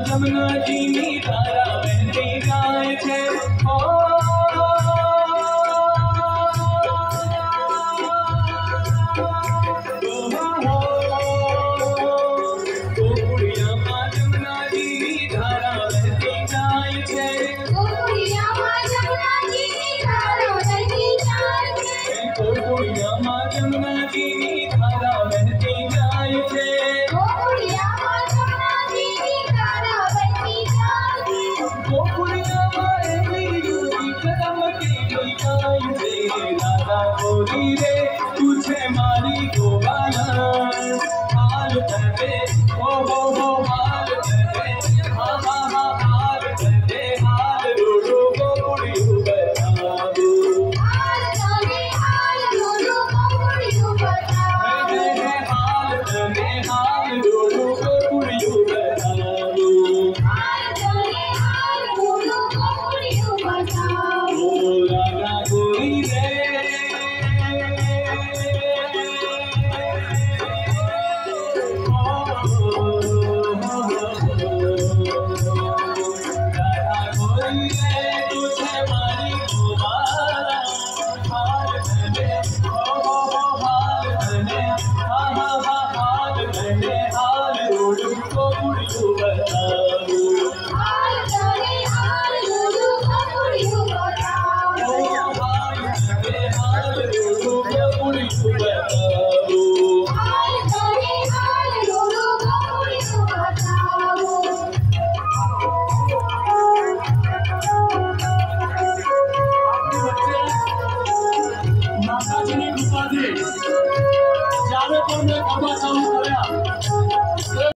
जमुना जी नी धारा बहती जाए छे ओ गोकुड़िया माँ जमुना जी नी धारा बहती जाए छे गोकुड़िया माँ जमुना जी नी धारा बहती जाए छे गोकुड़िया माँ जमुना जी नी धारा बहती जाए छे गोकुड़िया माँ जमुना जी नी धारा बहती जाए छे गोकुड़िया माँ एवी रूपी कदम की गाय से दादा गोरी रे तुझे मारी गोवाला हाल करे हो हाल करे हा हाल करे हाल रोडो गोकुड़ियो बताओ हाल करे हाल रोडो गोकुड़ियो बताओ हाल करे हाल रोडो गोकुड़ियो बताओ हाल करे हाल रोडो गोकुड़ियो बताओ ओ राधा गोरी रे राधा गोरी रे